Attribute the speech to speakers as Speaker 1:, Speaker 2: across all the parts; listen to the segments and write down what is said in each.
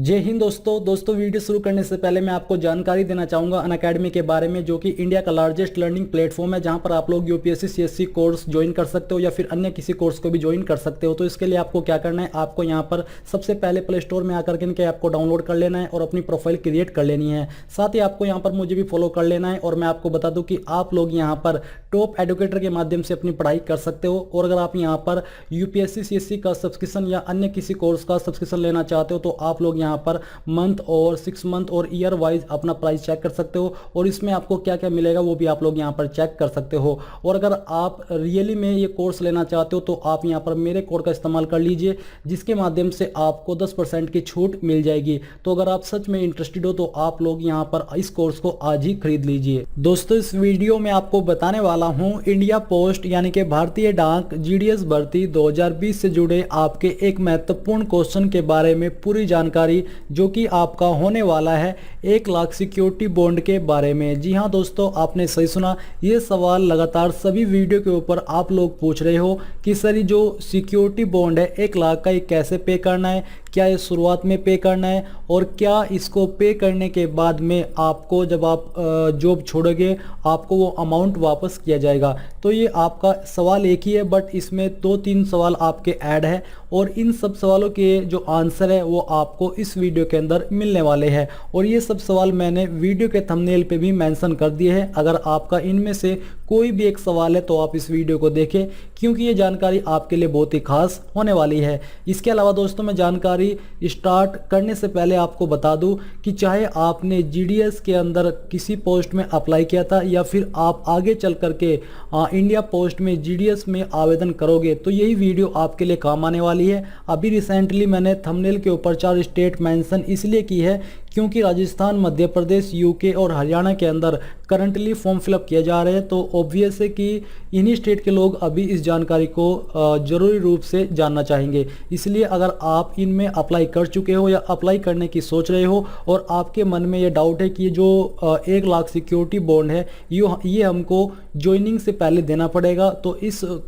Speaker 1: जय हिंद दोस्तों वीडियो शुरू करने से पहले मैं आपको जानकारी देना चाहूँगा अनअकैडमी के बारे में, जो कि इंडिया का लार्जेस्ट लर्निंग प्लेटफॉर्म है, जहां पर आप लोग यूपीएससी सीएससी कोर्स ज्वाइन कर सकते हो या फिर अन्य किसी कोर्स को भी ज्वाइन कर सकते हो। तो इसके लिए आपको क्या करना है, आपको यहां पर सबसे पहले प्ले स्टोर में आकर के इनके ऐप को डाउनलोड कर लेना है और अपनी प्रोफाइल क्रिएट कर लेनी है। साथ ही आपको यहाँ पर मुझे भी फॉलो कर लेना है। और मैं आपको बता दूँ कि आप लोग यहाँ पर टॉप एडुकेटर के माध्यम से अपनी पढ़ाई कर सकते हो। और अगर आप यहाँ पर यूपीएससी सीएससी का सब्सक्रिप्शन या अन्य किसी कोर्स का सब्सक्रिप्शन लेना चाहते हो तो आप लोग यहाँ पर मंथ और 6 मंथ और ईयर वाइज अपना प्राइस चेक कर सकते हो और इसमें आपको क्या क्या मिलेगा वो भी आप लोग यहाँ पर चेक कर सकते हो। और अगर आप रियली में ये कोर्स लेना चाहते हो तो आप यहाँ पर मेरे कोड का इस्तेमाल कर लीजिए, जिसके माध्यम से आपको 10% की छूट मिल जाएगी। तो अगर आप सच में इंटरेस्टेड हो तो आप लोग यहाँ पर इस कोर्स को आज ही खरीद लीजिए। दोस्तों इस वीडियो में आपको बताने वाला हूँ इंडिया पोस्ट यानी कि भारतीय डाक जीडीएस भर्ती 2020 से जुड़े आपके एक महत्वपूर्ण क्वेश्चन के बारे में पूरी जानकारी, जो कि आपका होने वाला है 1 लाख सिक्योरिटी बॉन्ड के बारे में। जी हाँ दोस्तों, आपने सही सुना, ये सवाल लगातार सभी वीडियो के ऊपर आप लोग पूछ रहे हो कि सर ये जो सिक्योरिटी बॉन्ड है 1 लाख का, ये कैसे पे करना है, क्या ये शुरुआत में पे करना है और क्या इसको पे करने के बाद में आपको जब आप जॉब छोड़ोगे आपको वो अमाउंट वापस किया जाएगा। तो ये आपका सवाल एक ही है, बट इसमें 2-3 सवाल आपके ऐड है और इन सब सवालों के जो आंसर है वो आपको इस वीडियो के अंदर मिलने वाले हैं। और ये सब सवाल मैंने वीडियो के थंबनेल पे भी मेंशन कर दिए हैं। अगर आपका इनमें से कोई भी एक सवाल है तो आप इस वीडियो को देखें, क्योंकि ये जानकारी आपके लिए बहुत ही खास होने वाली है। इसके अलावा दोस्तों मैं जानकारी स्टार्ट करने से पहले आपको बता दूं कि चाहे आपने जीडीएस के अंदर किसी पोस्ट में अप्लाई किया था या फिर आप आगे चल करके इंडिया पोस्ट में जीडीएस में आवेदन करोगे तो यही वीडियो आपके लिए काम आने वाली है। अभी रिसेंटली मैंने थंबनेल के ऊपर 4 स्टेट मेंशन इसलिए की है क्योंकि राजस्थान, मध्य प्रदेश, यूके और हरियाणा के अंदर करंटली फॉर्म फिलअप किए जा रहे हैं। तो ऑब्वियस है कि इन्हीं स्टेट के लोग अभी इस जानकारी को जरूरी रूप से जानना चाहेंगे। इसलिए अगर आप इनमें अप्लाई कर चुके हो या अप्लाई करने की सोच रहे हो और आपके मन में ये डाउट है कि जो 1 लाख सिक्योरिटी बॉन्ड है ये हमको ज्वाइनिंग से पहले देना पड़ेगा, तो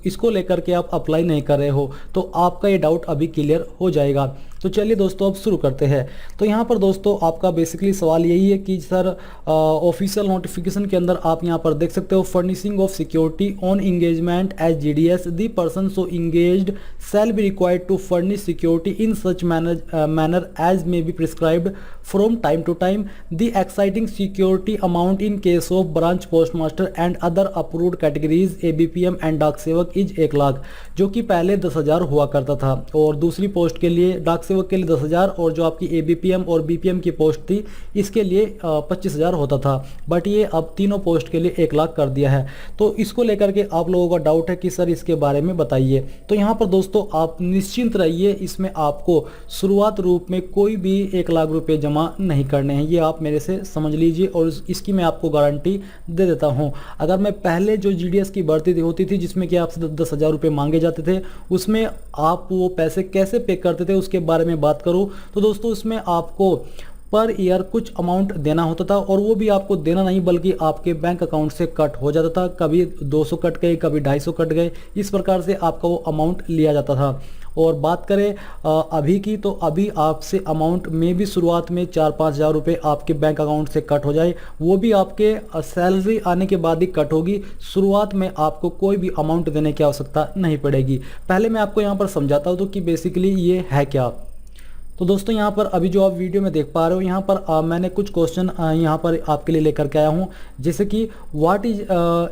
Speaker 1: इसको लेकर के आप अप्लाई नहीं कर रहे हो तो आपका ये डाउट अभी क्लियर हो जाएगा। तो चलिए दोस्तों अब शुरू करते हैं। तो यहाँ पर दोस्तों आपका बेसिकली सवाल यही है कि सर ऑफिशियल नोटिफिकेशन के अंदर आप यहाँ पर देख सकते हो, furnishing of security on engagement as GDS, the person so engaged shall be required to furnish security in such manner as may be prescribed from time to time, the exciting security amount in case of branch post master and other approved categories ABPM and Dak Sevak is 1 lakh, जो कि पहले 10,000 हुआ करता था। और दूसरी post के लिए डाक सेवक के लिए 10,000 और जो आपकी एबीपीएम और बीपीएम की पोस्ट थी इसके लिए 25,000 होता था, बट ये अब तीनों पोस्ट के लिए 1 लाख कर दिया है। तो इसको लेकर के आप लोगों का डाउट है कि सर इसके बारे में बताइए। तो यहाँ पर दोस्तों आप निश्चिंत रहिए, इसमें आपको शुरुआत रूप में कोई भी 1 लाख रुपए जमा नहीं करने हैं, ये आप मेरे से समझ लीजिए और इसकी मैं आपको गारंटी दे देता हूँ। अगर मैं पहले जो जीडीएस की भर्ती होती थी जिसमें कि आपसे 10,000 रुपये मांगे जाते थे, उसमें आप वो पैसे कैसे पे करते थे उसके बारे में बात करूं तो दोस्तों इसमें आपको पर ईयर कुछ अमाउंट देना होता था और वो भी आपको देना नहीं बल्कि आपके बैंक अकाउंट से कट हो जाता था। कभी 200 कट गए, कभी 250 कट गए, इस प्रकार से आपका वो अमाउंट लिया जाता था। और बात करें अभी की तो अभी आपसे अमाउंट में भी शुरुआत में 4-5 हज़ार रुपये आपके बैंक अकाउंट से कट हो जाए, वो भी आपके सैलरी आने के बाद ही कट होगी। शुरुआत में आपको कोई भी अमाउंट देने की आवश्यकता नहीं पड़ेगी। पहले मैं आपको यहाँ पर समझाता हूँ तो कि बेसिकली ये है क्या। तो दोस्तों यहाँ पर अभी जो आप वीडियो में देख पा रहे हो यहाँ पर मैंने कुछ क्वेश्चन यहाँ पर आपके लिए लेकर के आया हूँ, जैसे कि what is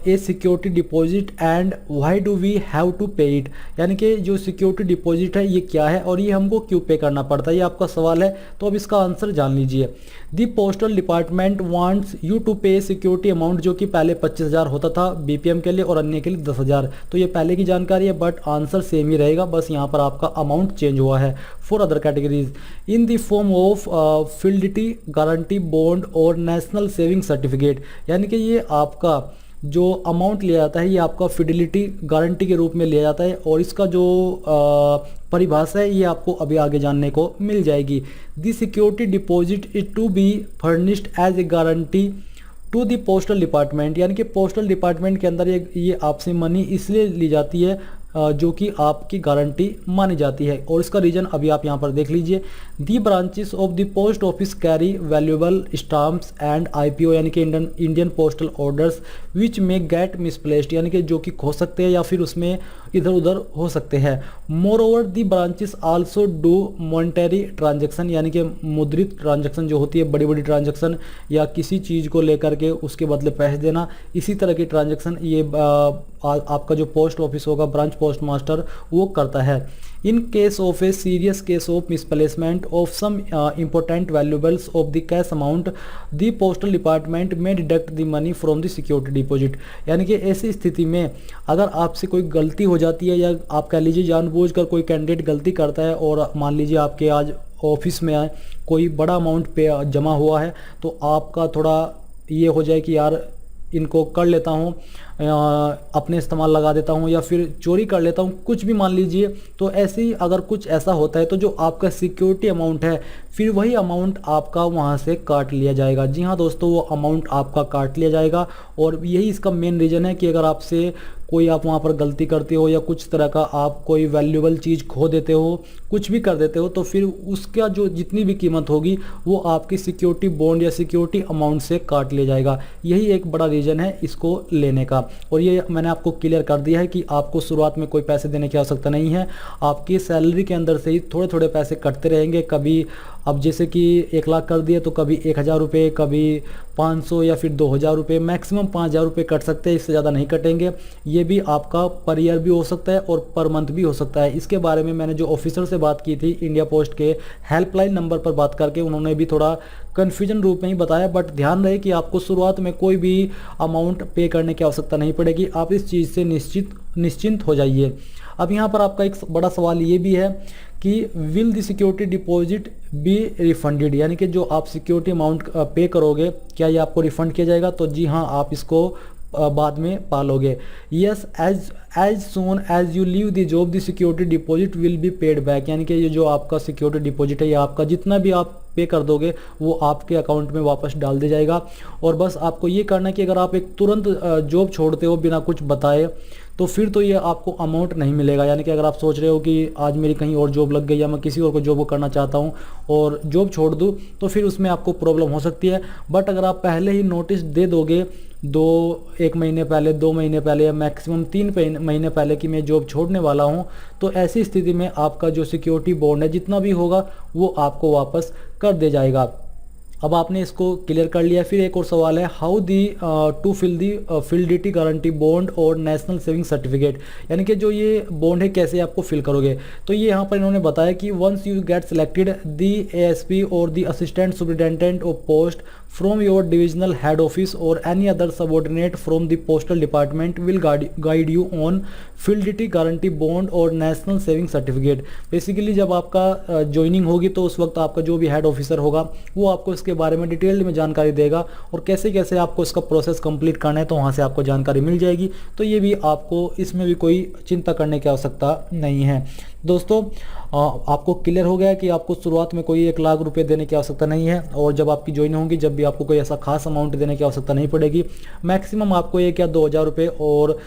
Speaker 1: a security deposit and why do we have to pay it, यानी कि जो सिक्योरिटी डिपॉजिट है ये क्या है और ये हमको क्यों पे करना पड़ता है, ये आपका सवाल है। तो अब इसका आंसर जान लीजिए। The postal department wants you to pay security amount, जो कि पहले 25,000 होता था बीपीएम के लिए और अन्य के लिए 10,000। तो ये पहले की जानकारी है बट आंसर सेम ही रहेगा, बस यहाँ पर आपका अमाउंट चेंज हुआ है। For other categories in the form of fidelity guarantee bond और नेशनल सेविंग सर्टिफिकेट, यानी कि ये आपका जो अमाउंट लिया जाता है ये आपका फिडिलिटी गारंटी के रूप में लिया जाता है और इसका जो परिभाषा है ये आपको अभी आगे जानने को मिल जाएगी। The security deposit is to be furnished as a guarantee to the postal department, यानी कि पोस्टल डिपार्टमेंट के अंदर ये आपसे मनी इसलिए ली जाती है जो कि आपकी गारंटी मानी जाती है। और इसका रीज़न अभी आप यहाँ पर देख लीजिए, the branches of the post office carry valuable stamps and IPO यानी कि इंडियन पोस्टल ऑर्डर्स विच में गेट मिसप्लेस्ड यानी कि जो कि खो सकते हैं या फिर उसमें इधर उधर हो सकते हैं। More over the branches also do monetary transaction यानी कि मुद्रित ट्रांजेक्शन जो होती है, बड़ी बड़ी ट्रांजेक्शन या किसी चीज़ को लेकर के उसके बदले पैसे देना, इसी तरह की ट्रांजेक्शन ये आपका जो पोस्ट ऑफिस होगा, ब्रांच पोस्ट मास्टर, वो करता है। In case of a serious case of misplacement of some important valuables of the cash amount the postal department may deduct the money from the security deposit यानी कि ऐसी स्थिति में अगर आपसे कोई गलती हो जाती है या आप कह लीजिए जानबूझकर कोई कैंडिडेट गलती करता है और मान लीजिए आपके आज ऑफिस में कोई बड़ा अमाउंट पे जमा हुआ है, तो आपका थोड़ा ये हो जाए कि यार इनको कर लेता हूँ, अपने इस्तेमाल लगा देता हूँ या फिर चोरी कर लेता हूँ, कुछ भी मान लीजिए। तो ऐसे ही अगर कुछ ऐसा होता है तो जो आपका सिक्योरिटी अमाउंट है फिर वही अमाउंट आपका वहाँ से काट लिया जाएगा। जी हाँ दोस्तों, वो अमाउंट आपका काट लिया जाएगा। और यही इसका मेन रीज़न है कि अगर आपसे कोई आप वहाँ पर गलती करते हो या कुछ तरह का आप कोई वैल्यूएबल चीज़ खो देते हो, कुछ भी कर देते हो, तो फिर उसका जो जितनी भी कीमत होगी वो आपकी सिक्योरिटी बॉन्ड या सिक्योरिटी अमाउंट से काट लिया जाएगा। यही एक बड़ा रीज़न है इसको लेने का। और ये मैंने आपको क्लियर कर दिया है कि आपको शुरुआत में कोई पैसे देने की आवश्यकता नहीं है। आपकी सैलरी के अंदर से ही थोड़े थोड़े पैसे कटते रहेंगे। कभी अब जैसे कि 1 लाख कर दिए तो कभी 1000 रुपये, कभी 500 या फिर 2000 रुपये, मैक्सिमम 5000 रुपये कट सकते हैं, इससे ज़्यादा नहीं कटेंगे। ये भी आपका पर ईयर भी हो सकता है और पर मंथ भी हो सकता है। इसके बारे में मैंने जो ऑफिसर से बात की थी इंडिया पोस्ट के हेल्पलाइन नंबर पर बात करके, उन्होंने भी थोड़ा कन्फ्यूजन रूप में ही बताया। बट ध्यान रहे कि आपको शुरुआत में कोई भी अमाउंट पे करने की आवश्यकता नहीं पड़ेगी। आप इस चीज़ से निश्चिंत हो जाइए। अब यहाँ पर आपका एक बड़ा सवाल ये भी है कि will the security deposit be refunded यानी कि जो आप सिक्योरिटी अमाउंट पे करोगे क्या ये आपको रिफंड किया जाएगा? तो जी हाँ, आप इसको बाद में पालोगे। Yes, as soon as you leave the job the security deposit will be paid back यानी कि ये जो आपका सिक्योरिटी डिपॉजिट है या आपका जितना भी आप पे कर दोगे वो आपके अकाउंट में वापस डाल दिया जाएगा। और बस आपको ये करना है कि अगर आप एक तुरंत जॉब छोड़ते हो बिना कुछ बताए तो फिर तो ये आपको अमाउंट नहीं मिलेगा। यानी कि अगर आप सोच रहे हो कि आज मेरी कहीं और जॉब लग गई या मैं किसी और को जॉब को करना चाहता हूँ और जॉब छोड़ दूँ तो फिर उसमें आपको प्रॉब्लम हो सकती है। बट अगर आप पहले ही नोटिस दे दोगे 1 महीने पहले, 2 महीने पहले या मैक्सिमम 3 महीने पहले कि मैं जॉब छोड़ने वाला हूँ, तो ऐसी स्थिति में आपका जो सिक्योरिटी बॉन्ड है जितना भी होगा वो आपको वापस कर दे जाएगा। अब आपने इसको क्लियर कर लिया। फिर एक और सवाल है, how the to fill the fidelity guarantee bond और नेशनल सेविंग सर्टिफिकेट यानी कि जो ये बॉन्ड है कैसे आपको फिल करोगे? तो ये यहाँ पर इन्होंने बताया कि once you get selected the ASP और the assistant superintendent of post from your divisional head office or any other subordinate from the postal department will guide you on fidelity guarantee bond और national saving certificate। Basically जब आपका joining होगी तो उस वक्त आपका जो भी हेड ऑफिसर होगा वो आपको इसके बारे में डिटेल्ड में जानकारी देगा और कैसे कैसे आपको इसका प्रोसेस कंप्लीट करना है, तो वहाँ से आपको जानकारी मिल जाएगी। तो ये भी आपको इसमें भी कोई चिंता करने की आवश्यकता नहीं है। दोस्तों आपको क्लियर हो गया कि आपको शुरुआत में कोई 1 लाख रुपए देने की आवश्यकता नहीं है और जब आपकी ज्वाइन होगी जब भी आपको कोई ऐसा खास अमाउंट देने की आवश्यकता नहीं पड़ेगी। मैक्सिमम आपको 1 या 2 हज़ार रुपये और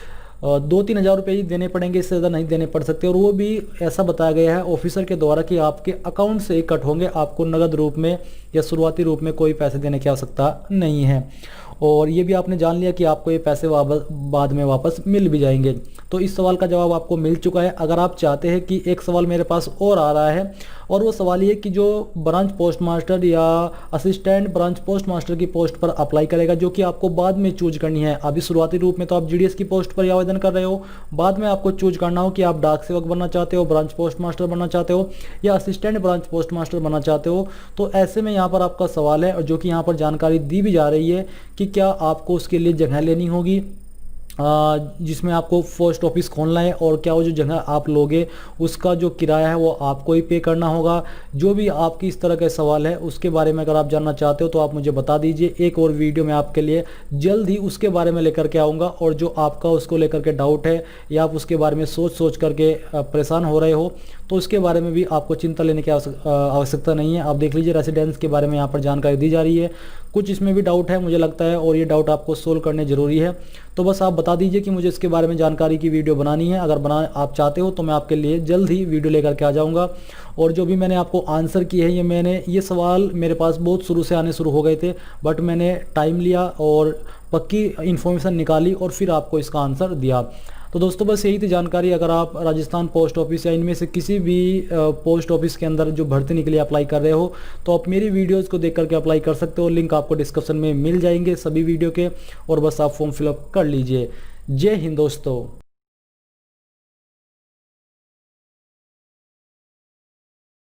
Speaker 1: 2-3 हज़ार रुपये ही देने पड़ेंगे, इससे ज़्यादा नहीं देने पड़ सकते। और वो भी ऐसा बताया गया है ऑफिसर के द्वारा कि आपके अकाउंट से ही कट होंगे, आपको नगद रूप में या शुरुआती रूप में कोई पैसे देने की आवश्यकता नहीं है। और ये भी आपने जान लिया कि आपको ये पैसे बाद में वापस मिल भी जाएंगे। तो इस सवाल का जवाब आपको मिल चुका है। अगर आप चाहते हैं कि एक सवाल मेरे पास और आ रहा है और वो सवाल ये कि जो ब्रांच पोस्ट मास्टर या असिस्टेंट ब्रांच पोस्ट मास्टर की पोस्ट पर अप्लाई करेगा, जो कि आपको बाद में चूज करनी है। अभी शुरुआती रूप में तो आप जीडीएस की पोस्ट पर आवेदन कर रहे हो, बाद में आपको चूज करना हो कि आप डाक सेवक बनना चाहते हो, ब्रांच पोस्ट मास्टर बनना चाहते हो या असिस्टेंट ब्रांच पोस्ट मास्टर बनना चाहते हो। तो ऐसे में यहाँ पर आपका सवाल है और जो कि यहाँ पर जानकारी दी भी जा रही है कि क्या आपको उसके लिए जगह लेनी होगी जिसमें आपको पोस्ट ऑफिस खोलना है और क्या वो जो जगह आप लोगे उसका जो किराया है वो आपको ही पे करना होगा। जो भी आपकी इस तरह के सवाल है उसके बारे में अगर आप जानना चाहते हो तो आप मुझे बता दीजिए। एक और वीडियो में आपके लिए जल्द ही उसके बारे में लेकर के आऊँगा और जो आपका उसको लेकर के डाउट है या आप उसके बारे में सोच करके परेशान हो रहे हो तो उसके बारे में भी आपको चिंता लेने की आवश्यकता नहीं है। आप देख लीजिए रेसिडेंस के बारे में यहाँ पर जानकारी दी जा रही है। कुछ इसमें भी डाउट है मुझे लगता है, और ये डाउट आपको सोल्व करने ज़रूरी है। तो बस आप बता दीजिए कि मुझे इसके बारे में जानकारी की वीडियो बनानी है। अगर आप चाहते हो तो मैं आपके लिए जल्द ही वीडियो लेकर के आ जाऊँगा। और जो भी मैंने आपको आंसर किए हैं, ये सवाल मेरे पास बहुत शुरू से आने शुरू हो गए थे, बट मैंने टाइम लिया और पक्की इन्फॉर्मेशन निकाली और फिर आपको इसका आंसर दिया। तो दोस्तों बस यही थी जानकारी। अगर आप राजस्थान पोस्ट ऑफिस या इनमें से किसी भी पोस्ट ऑफिस के अंदर जो भर्ती निकली अप्लाई कर रहे हो, तो आप मेरी वीडियोस को देख करके अप्लाई कर सकते हो। लिंक आपको डिस्क्रिप्शन में मिल जाएंगे सभी वीडियो के, और बस आप फॉर्म फिलअप कर लीजिए। जय हिंद दोस्तों।